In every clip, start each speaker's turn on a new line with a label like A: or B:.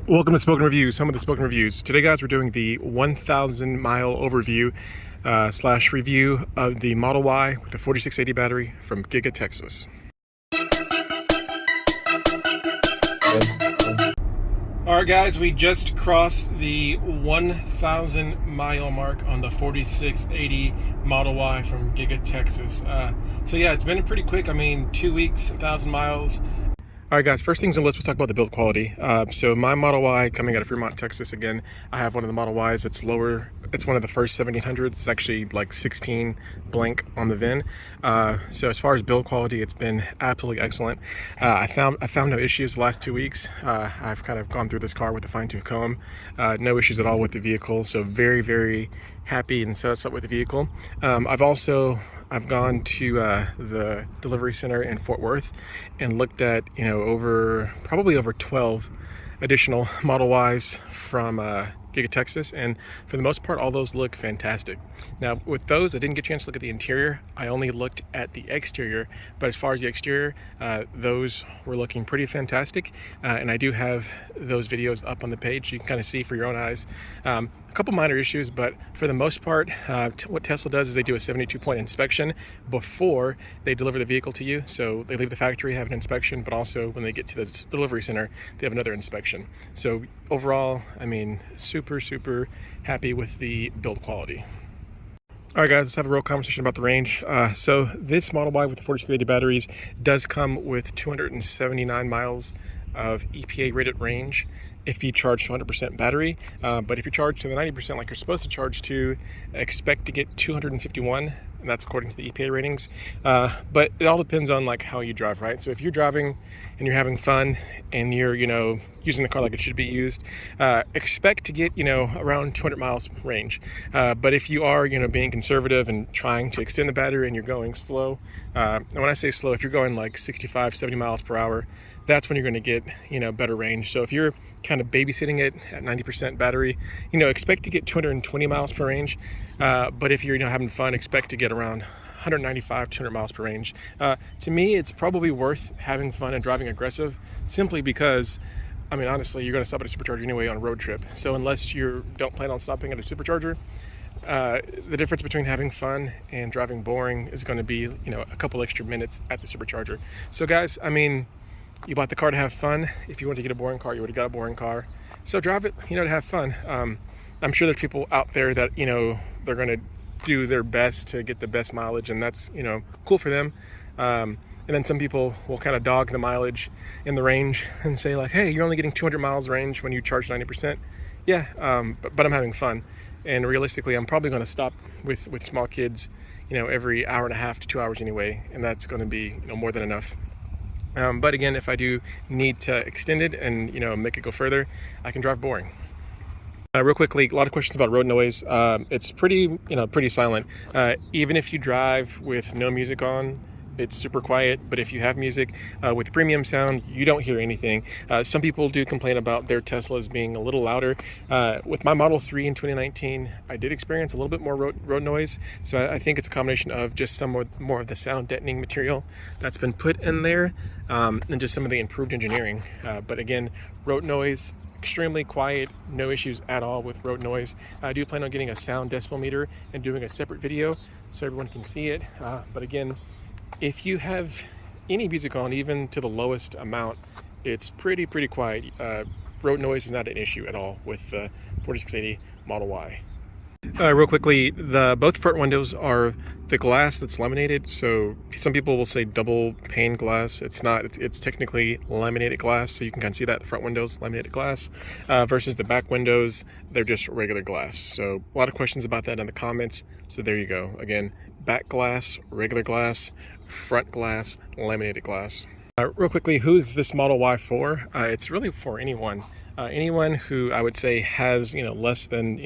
A: Welcome to Spoken Reviews, some of the Spoken Reviews. Today, guys, we're doing the 1,000 mile overview slash review of the Model Y with the 4680 battery from Giga Texas. All right, guys, we just crossed the 1,000 mile mark on the 4680 Model Y from Giga Texas. So yeah, it's been pretty quick. I mean, 2 weeks, 1,000 miles. All right, guys, first things on the list, we'll talk about the build quality. So my Model Y coming out of Fremont, Texas, again, I have one of the Model Ys. It's lower. It's one of the first 1700s. It's actually like 16 blank on the VIN. So as far as build quality, it's been absolutely excellent. I found no issues the last 2 weeks. I've kind of gone through this car with a fine-tooth comb. No issues at all with the vehicle. So very, very happy and satisfied with the vehicle. I've gone to the delivery center in Fort Worth and looked at, probably over 12 additional Model Ys from Giga Texas, and for the most part, all those look fantastic. Now, with those, I didn't get a chance to look at the interior. I only looked at the exterior, but as far as the exterior, those were looking pretty fantastic, and I do have those videos up on the page. You can kind of see for your own eyes. A couple minor issues, but for the most part, what Tesla does is they do a 72-point inspection before they deliver the vehicle to you. So they leave the factory, have an inspection, but also when they get to the delivery center, they have another inspection. So overall, I mean, super happy with the build quality. All right, guys, let's have a real conversation about the range. So this Model Y with the 4680 batteries does come with 279 miles of EPA rated range if you charge to 100% battery, but if you charge to the 90% like you're supposed to charge to, expect to get 251, and that's according to the EPA ratings. But it all depends on like how you drive, right? So if you're driving and you're having fun and you're using the car like it should be used, expect to get around 200 miles range. But if you are being conservative and trying to extend the battery and you're going slow, and when I say slow, if you're going like 65, 70 miles per hour, that's when you're going to get better range. So if you're kind of babysitting it at 90% battery, expect to get 220 miles per range. But if you're having fun, expect to get around 195, 200 miles per range. To me, it's probably worth having fun and driving aggressive, simply because, I mean, honestly, you're going to stop at a supercharger anyway on a road trip. So unless you don't plan on stopping at a supercharger, the difference between having fun and driving boring is going to be, a couple extra minutes at the supercharger. So guys, I mean, you bought the car to have fun. If you want to get a boring car, you would have got a boring car. So drive it, to have fun. I'm sure there's people out there that, they're going to do their best to get the best mileage, and that's, cool for them. And then some people will kind of dog the mileage in the range and say like, hey, you're only getting 200 miles range when you charge 90%. Yeah, but I'm having fun. And realistically, I'm probably going to stop with small kids, every hour and a half to 2 hours anyway. And that's going to be, more than enough. But again, if I do need to extend it and make it go further, I can drive boring. Real quickly, a lot of questions about road noise. It's pretty silent. Even if you drive with no music on, it's super quiet. But if you have music with premium sound, you don't hear anything. Some people do complain about their Teslas being a little louder. With my Model 3 in 2019, I did experience a little bit more road noise. So I think it's a combination of just some more of the sound deadening material that's been put in there, and just some of the improved engineering. But again, road noise, extremely quiet, no issues at all with road noise. I do plan on getting a sound decibel meter and doing a separate video so everyone can see it. But again, if you have any music on, even to the lowest amount, it's pretty quiet. Road noise is not an issue at all with the 4680 Model Y. Real quickly, both front windows are the glass that's laminated. So some people will say double pane glass. It's not. It's technically laminated glass. So you can kind of see that the front windows laminated glass versus the back windows, they're just regular glass. So a lot of questions about that in the comments. So there you go. Again, back glass, regular glass, front glass, laminated glass. Real quickly, who's this Model Y for? It's really for anyone. Anyone who I would say has less than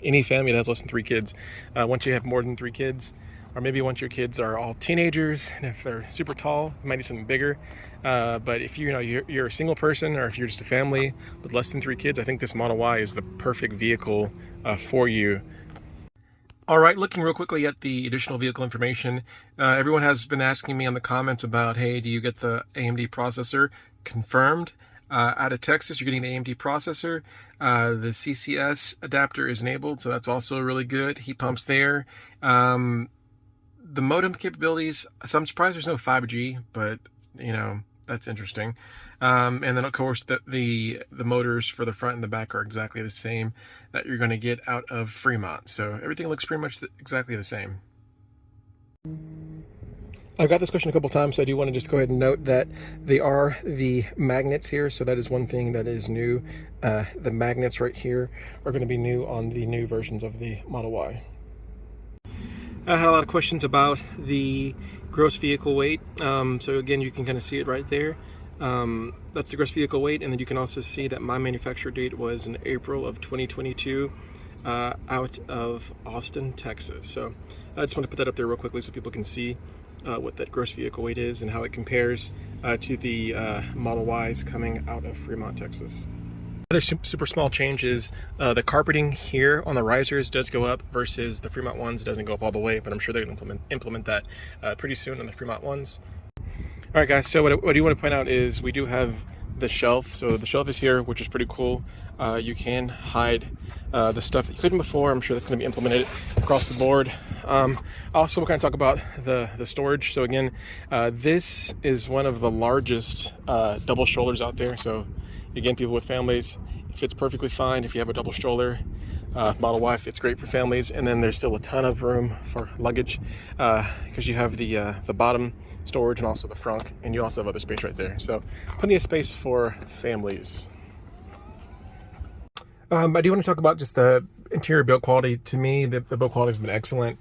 A: any family that has less than 3 kids. Once you have more than 3 kids, or maybe once your kids are all teenagers, and if they're super tall, you might need something bigger. But if you're a single person, or if you're just a family with less than 3 kids, I think this Model Y is the perfect vehicle for you. All right, looking real quickly at the additional vehicle information, everyone has been asking me on the comments about, hey, do you get the AMD processor? Confirmed. Out of Texas, you're getting the AMD processor. The CCS adapter is enabled, so that's also really good. Heat pumps there. The modem capabilities, so I'm surprised there's no 5G, but you know, that's interesting. And then of course the motors for the front and the back are exactly the same that you're going to get out of Fremont. So everything looks pretty much exactly the same. I've got this question a couple times, so I do want to just go ahead and note that they are the magnets here. So that is one thing that is new. The magnets right here are going to be new on the new versions of the Model Y. I had a lot of questions about the gross vehicle weight. So again, you can kind of see it right there. That's the gross vehicle weight, and then you can also see that my manufacture date was in April of 2022 out of Austin, Texas. So I just want to put that up there real quickly so people can see what that gross vehicle weight is and how it compares to the Model Ys coming out of Fremont, Texas. Another super small change is the carpeting here on the risers does go up versus the Fremont ones. It doesn't go up all the way, but I'm sure they're going to implement that pretty soon on the Fremont ones. All right, guys, so what I do want to point out is we do have the shelf. So the shelf is here, which is pretty cool. You can hide the stuff that you couldn't before. I'm sure that's going to be implemented across the board. Also, we're going to talk about the storage. So again, this is one of the largest double strollers out there. So again, people with families, it fits perfectly fine if you have a double stroller. Model Y fits great for families, and then there's still a ton of room for luggage because you have the bottom storage and also the front, and you also have other space right there. So plenty of space for families. I do want to talk about just the interior build quality. To me, the build quality has been excellent.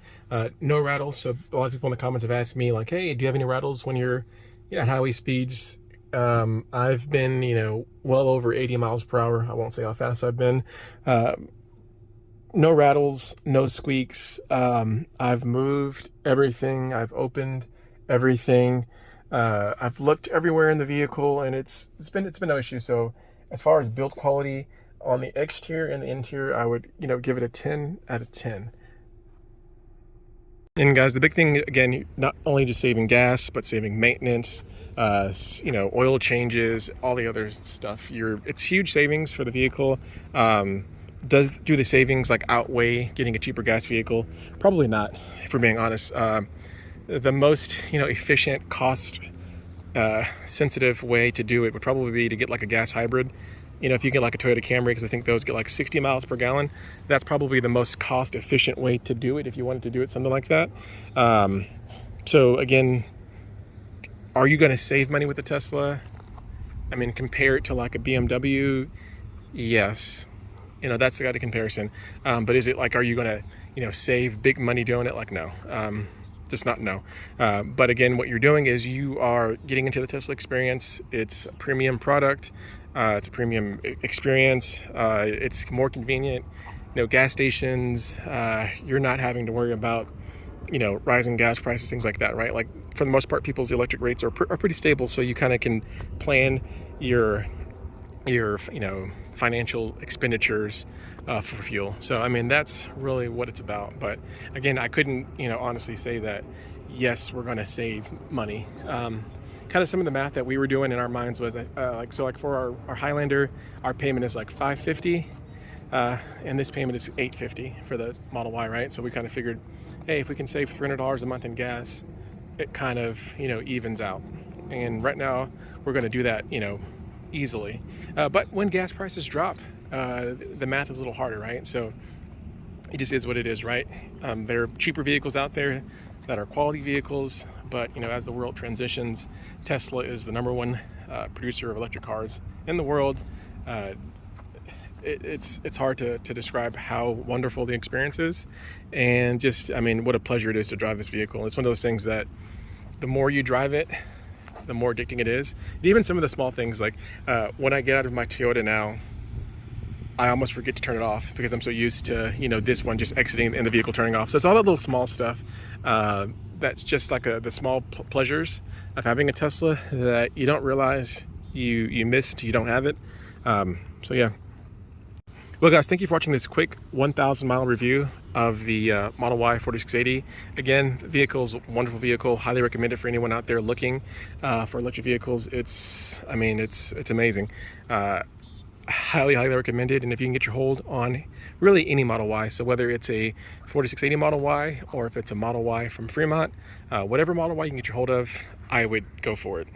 A: No rattles. So a lot of people in the comments have asked me like, hey, do you have any rattles when you're at highway speeds? I've been, well over 80 miles per hour. I won't say how fast I've been. No rattles, no squeaks. I've moved everything. I've opened everything. I've looked everywhere in the vehicle, and it's been no issue. So as far as build quality on the exterior and the interior, I would give it a 10 out of 10. And guys, the big thing again, not only just saving gas, but saving maintenance, oil changes, all the other stuff. It's huge savings for the vehicle. Do the savings outweigh getting a cheaper gas vehicle? Probably not, if we're being honest. The most efficient, cost sensitive way to do it would probably be to get a gas hybrid. If you get a Toyota Camry, because I think those get 60 miles per gallon, that's probably the most cost efficient way to do it if you wanted to do it something like that. So again, are you going to save money with the Tesla? I mean, compare it to a BMW, yes. That's the kind of comparison. But is it are you going to save big money doing it? No. Just not no. But again, what you're doing is you are getting into the Tesla experience. It's a premium product. It's a premium experience. It's more convenient. Gas stations, you're not having to worry about, rising gas prices, things like that, right? For the most part, people's electric rates are pretty stable. So you kind of can plan your financial expenditures for fuel. So I mean, that's really what it's about. But again, I couldn't honestly say that yes, we're going to save money. Kind of some of the math that we were doing in our minds was for our Highlander, our payment is $550, and this payment is $850 for the Model Y, right? So we kind of figured, hey, if we can save $300 a month in gas, it kind of evens out. And right now we're going to do that easily. But when gas prices drop, the math is a little harder, right? So it just is what it is, right? There are cheaper vehicles out there that are quality vehicles, but as the world transitions, Tesla is the #1 producer of electric cars in the world. It's hard to describe how wonderful the experience is, and just what a pleasure it is to drive this vehicle. It's one of those things that the more you drive it, the more addicting it is. And even some of the small things, when I get out of my Toyota now, I almost forget to turn it off because I'm so used to this one just exiting and the vehicle turning off. So it's all that little small stuff that's just the small pleasures of having a Tesla that you don't realize you missed, you don't have it. So yeah. Well, guys, thank you for watching this quick 1,000 mile review of the Model Y 4680. Again, the vehicle's a wonderful vehicle. Highly recommend it for anyone out there looking for electric vehicles. It's amazing. Highly recommended. And if you can get your hold on really any Model Y, so whether it's a 4680 Model Y or if it's a Model Y from Fremont, whatever Model Y you can get your hold of, I would go for it.